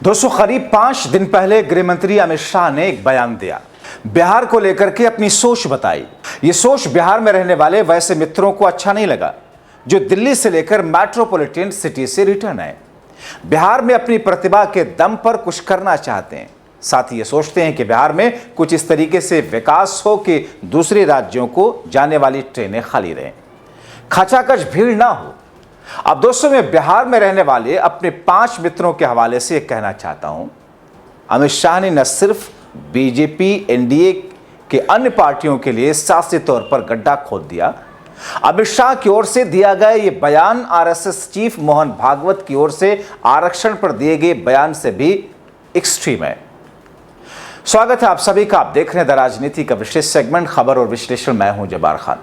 दोस्तों, करीब 5 दिन पहले गृह मंत्री अमित शाह ने एक बयान दिया, बिहार को लेकर के अपनी सोच बताई। ये सोच बिहार में रहने वाले वैसे मित्रों को अच्छा नहीं लगा जो दिल्ली से लेकर मेट्रोपॉलिटन सिटी से रिटर्न आए, बिहार में अपनी प्रतिभा के दम पर कुछ करना चाहते हैं। साथ ही ये सोचते हैं कि बिहार में कुछ इस तरीके से विकास हो कि दूसरे राज्यों को जाने वाली ट्रेनें खाली रहें, खचाखच भीड़ ना हो। अब दोस्तों, मैं बिहार में रहने वाले अपने 5 मित्रों के हवाले से कहना चाहता हूं, अमित शाह ने न सिर्फ बीजेपी एनडीए के अन्य पार्टियों के लिए सियासी तौर पर गड्ढा खोद दिया, अमित शाह की ओर से दिया गया ये बयान आरएसएस चीफ मोहन भागवत की ओर से आरक्षण पर दिए गए बयान से भी एक्सट्रीम है। स्वागत है आप सभी का। आप देख रहे हैं द राजनीति का विशेष सेगमेंट खबर और विश्लेषण। मैं हूं जब्बार खान।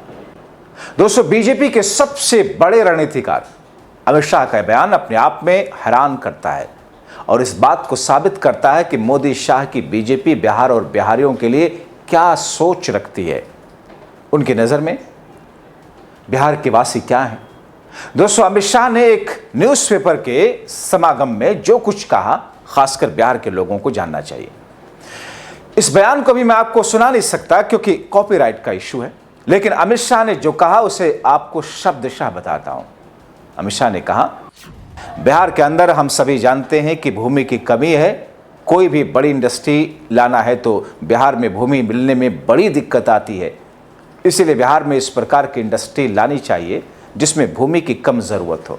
दोस्तों, बीजेपी के सबसे बड़े रणनीतिकार अमित शाह का बयान अपने आप में हैरान करता है और इस बात को साबित करता है कि मोदी शाह की बीजेपी बिहार और बिहारियों के लिए क्या सोच रखती है। उनकी नजर में बिहार के वासी क्या हैं? दोस्तों, अमित शाह ने एक न्यूज़पेपर के समागम में जो कुछ कहा, खासकर बिहार के लोगों को जानना चाहिए। इस बयान को भी मैं आपको सुना नहीं सकता क्योंकि कॉपीराइट का इशू है, लेकिन अमित शाह ने जो कहा उसे आपको शब्दशः बताता हूं। अमित शाह ने कहा, बिहार के अंदर हम सभी जानते हैं कि भूमि की कमी है। कोई भी बड़ी इंडस्ट्री लाना है तो बिहार में भूमि मिलने में बड़ी दिक्कत आती है। इसलिए बिहार में इस प्रकार की इंडस्ट्री लानी चाहिए जिसमें भूमि की कम ज़रूरत हो।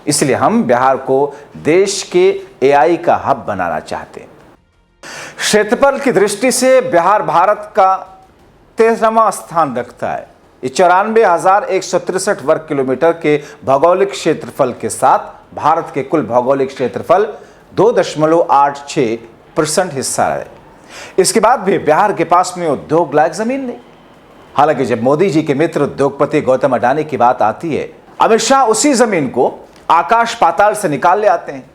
इसलिए हम बिहार को देश के एआई का हब बनाना चाहते हैं। क्षेत्रफल की दृष्टि से बिहार भारत का 13वां स्थान रखता है। 94,163 वर्ग किलोमीटर के भौगोलिक क्षेत्रफल के साथ भारत के कुल भौगोलिक क्षेत्रफल 2.86% हिस्सा है। इसके बाद भी बिहार के पास में उद्योग लायक जमीन नहीं। हालांकि जब मोदी जी के मित्र उद्योगपति गौतम अडानी की बात आती है, अमित शाह उसी जमीन को आकाश पाताल से निकाल ले आते हैं।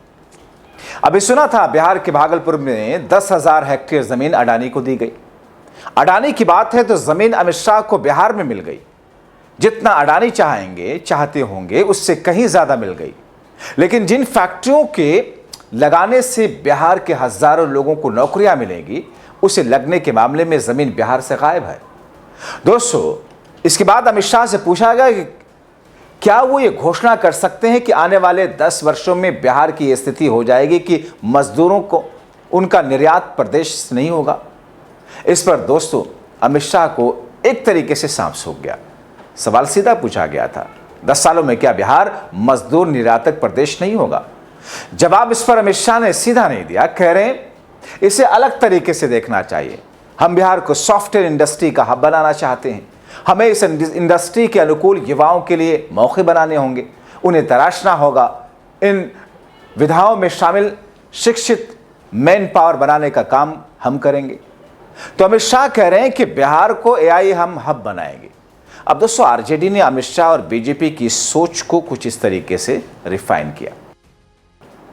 अभी सुना था बिहार के भागलपुर में 10,000 हेक्टेयर जमीन अडानी को दी गई। अडानी की बात है तो जमीन अमित शाह को बिहार में मिल गई। जितना अडानी चाहते होंगे उससे कहीं ज्यादा मिल गई। लेकिन जिन फैक्ट्रियों के लगाने से बिहार के हजारों लोगों को नौकरियां मिलेंगी, उसे लगने के मामले में जमीन बिहार से गायब है। दोस्तों, इसके बाद अमित शाह से पूछा गया कि क्या वो ये घोषणा कर सकते हैं कि आने वाले 10 वर्षों में बिहार की ये स्थिति हो जाएगी कि मजदूरों को उनका निर्यात प्रदेश से नहीं होगा। इस पर दोस्तों अमित शाह को एक तरीके से सांप सूख गया। सवाल सीधा पूछा गया था, 10 सालों में क्या बिहार मजदूर निर्यातक प्रदेश नहीं होगा? जवाब इस पर अमित शाह ने सीधा नहीं दिया। कह रहे हैं इसे अलग तरीके से देखना चाहिए। हम बिहार को सॉफ्टवेयर इंडस्ट्री का हब बनाना चाहते हैं। हमें इस इंडस्ट्री के अनुकूल युवाओं के लिए मौके बनाने होंगे, उन्हें तराशना होगा। इन विधाओं में शामिल शिक्षित मैन पावर बनाने का काम हम करेंगे। तो अमित शाह कह रहे हैं कि बिहार को एआई हम हब बनाएंगे। अब दोस्तों, आरजेडी ने अमित शाह और बीजेपी की सोच को कुछ इस तरीके से रिफाइन किया।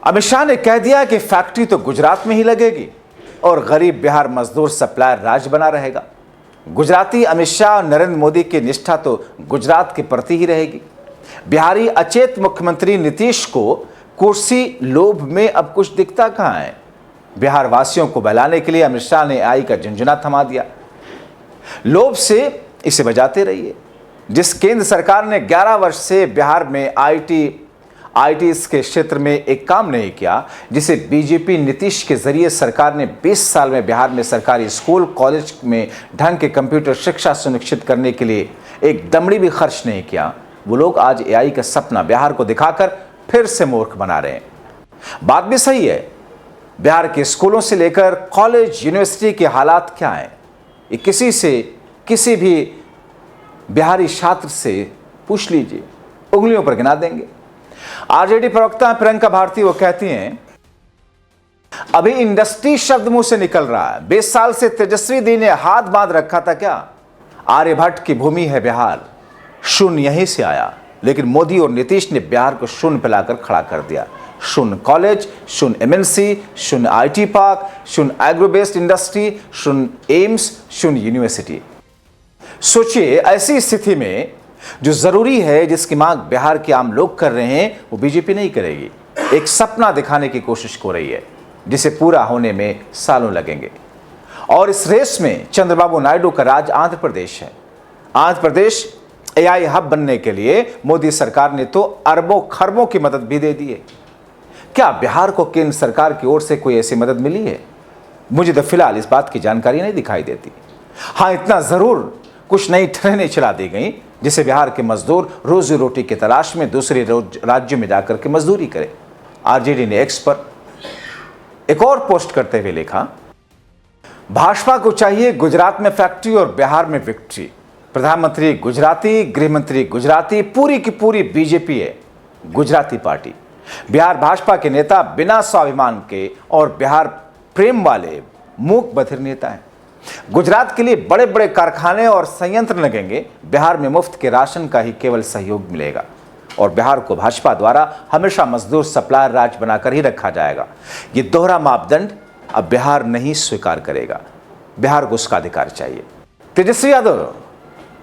अमित शाह ने कह दिया कि फैक्ट्री तो गुजरात में ही लगेगी और गरीब बिहार मजदूर सप्लायर राज बना रहेगा। गुजराती अमित शाह और नरेंद्र मोदी की निष्ठा तो गुजरात के प्रति ही रहेगी। बिहारी अचेत मुख्यमंत्री नीतीश को कुर्सी लोभ में अब कुछ दिखता कहां है। बिहार वासियों को बहलाने के लिए अमित शाह ने एआई का झुंझुना थमा दिया। लोभ से इसे बजाते रहिए। जिस केंद्र सरकार ने 11 वर्ष से बिहार में आईटी के क्षेत्र में एक काम नहीं किया, जिसे बीजेपी नीतीश के जरिए सरकार ने 20 साल में बिहार में सरकारी स्कूल कॉलेज में ढंग के कंप्यूटर शिक्षा सुनिश्चित करने के लिए एक दमड़ी भी खर्च नहीं किया, वो लोग आज एआई का सपना बिहार को दिखाकर फिर से मूर्ख बना रहे हैं। बात भी सही है। बिहार के स्कूलों से लेकर कॉलेज यूनिवर्सिटी के हालात क्या हैं, ये किसी भी बिहारी छात्र से पूछ लीजिए, उंगलियों पर गिना देंगे। आरजेडी प्रवक्ता प्रियंका भारती वो कहती हैं, अभी इंडस्ट्री शब्द मुंह से निकल रहा है। 20 साल से तेजस्वी दी ने हाथ बांध रखा था क्या? आर्यभट्ट की भूमि है बिहार, शून्य यहीं से आया। लेकिन मोदी और नीतीश ने बिहार को शून्य पिलाकर खड़ा कर दिया। शून्य कॉलेज, शून्य एमएनसी, शून्य आईटी पार्क, शून्य एग्रो बेस्ड इंडस्ट्री, शून्य एम्स, शून्य यूनिवर्सिटी। सोचिए, ऐसी स्थिति में जो जरूरी है, जिसकी मांग बिहार के आम लोग कर रहे हैं, वो बीजेपी नहीं करेगी। एक सपना दिखाने की कोशिश हो रही है। जिसे पूरा होने में सालों लगेंगे। और इस रेस में चंद्रबाबू नायडू का राज्य आंध्र प्रदेश है। आंध्र प्रदेश एआई हब बनने के लिए मोदी सरकार ने तो अरबों खरबों की मदद भी दे दी है। क्या बिहार को केंद्र सरकार की ओर से कोई ऐसी मदद मिली है? मुझे तो फिलहाल इस बात की जानकारी नहीं दिखाई देती। हाँ, इतना जरूर कुछ नई ट्रेनें चला दी गई जिसे बिहार के मजदूर रोजी रोटी की तलाश में दूसरे राज्यों में जाकर के मजदूरी करें। आरजेडी ने एक्स पर एक और पोस्ट करते हुए लिखा, भाजपा को चाहिए गुजरात में फैक्ट्री और बिहार में विक्ट्री। प्रधानमंत्री गुजराती, गृहमंत्री गुजराती, पूरी की पूरी बीजेपी है गुजराती पार्टी। बिहार भाजपा के नेता बिना स्वाभिमान के और बिहार प्रेम वाले मूक बधिर नेता हैं। गुजरात के लिए बड़े बड़े कारखाने और संयंत्र लगेंगे, बिहार में मुफ्त के राशन का ही केवल सहयोग मिलेगा और बिहार को भाजपा द्वारा हमेशा मजदूर सप्लायर राज्य बनाकर ही रखा जाएगा। ये दोहरा मापदंड अब बिहार नहीं स्वीकार करेगा। बिहार को उसका अधिकार चाहिए। तेजस्वी यादव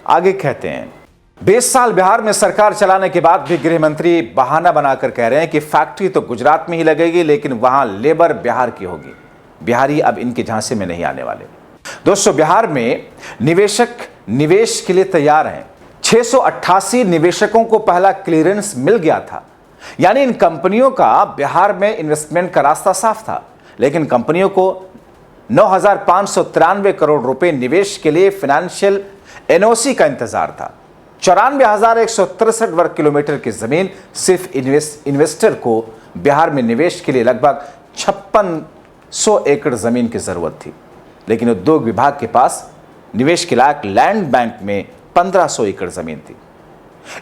आगे कहते हैं, 20 साल बिहार में सरकार चलाने के बाद भी गृह मंत्री बहाना बनाकर कह रहे हैं कि फैक्ट्री तो गुजरात में ही लगेगी लेकिन वहां लेबर बिहार की होगी। बिहारी अब इनके झांसे में नहीं आने वाले। दोस्तों, बिहार में निवेशक निवेश के लिए तैयार हैं। 688 निवेशकों को पहला क्लियरेंस मिल गया था, यानी इन कंपनियों का बिहार में इन्वेस्टमेंट का रास्ता साफ था। लेकिन कंपनियों को 9,593 करोड़ रुपए निवेश के लिए फाइनेंशियल एनओसी का इंतजार था। 94,163 वर्ग किलोमीटर की जमीन सिर्फ इन्वेस्टर को बिहार में निवेश के लिए लगभग 5600 एकड़ जमीन की जरूरत थी। लेकिन उद्योग विभाग के पास निवेश के लायक लैंड बैंक में 1500 एकड़ जमीन थी।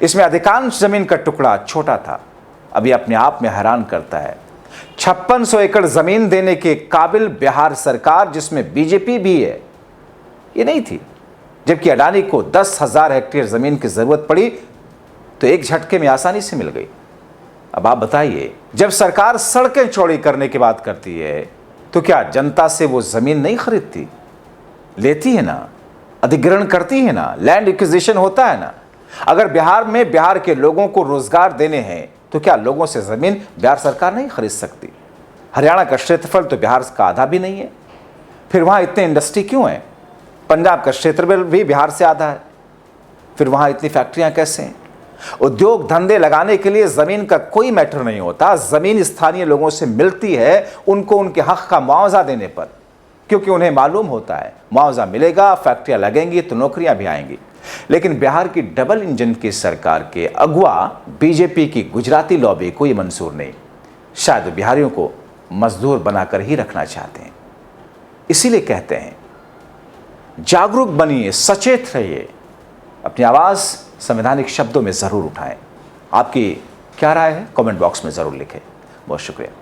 इसमें अधिकांश जमीन का टुकड़ा छोटा था। अभी अपने आप में हैरान करता है, 5600 एकड़ जमीन देने के काबिल बिहार सरकार, जिसमें बीजेपी भी है, ये नहीं थी। जबकि अडानी को 10,000 हेक्टेयर जमीन की जरूरत पड़ी तो एक झटके में आसानी से मिल गई। अब आप बताइए, जब सरकार सड़कें चौड़ी करने की बात करती है तो क्या जनता से वो जमीन नहीं खरीदती? लेती है ना, अधिग्रहण करती है ना, लैंड एक्विजिशन होता है ना। अगर बिहार में बिहार के लोगों को रोजगार देने हैं तो क्या लोगों से जमीन बिहार सरकार नहीं खरीद सकती? हरियाणा का क्षेत्रफल तो बिहार का आधा भी नहीं है, फिर वहां इतने इंडस्ट्री क्यों है? पंजाब का क्षेत्रफल भी बिहार से आधा है, फिर वहां इतनी फैक्ट्रियां कैसे हैं? उद्योग धंधे लगाने के लिए जमीन का कोई मैटर नहीं होता। जमीन स्थानीय लोगों से मिलती है उनको उनके हक का मुआवजा देने पर, क्योंकि उन्हें मालूम होता है मुआवजा मिलेगा, फैक्ट्रियां लगेंगी तो नौकरियां भी आएंगी। लेकिन बिहार की डबल इंजन की सरकार के अगुआ बीजेपी की गुजराती लॉबी को यह मंजूर नहीं। शायद बिहारियों को मजदूर बनाकर ही रखना चाहते हैं। इसीलिए कहते हैं, जागरूक बनिए, सचेत रहिए, अपनी आवाज संवैधानिक शब्दों में जरूर उठाएं। आपकी क्या राय है कमेंट बॉक्स में जरूर लिखें। बहुत शुक्रिया।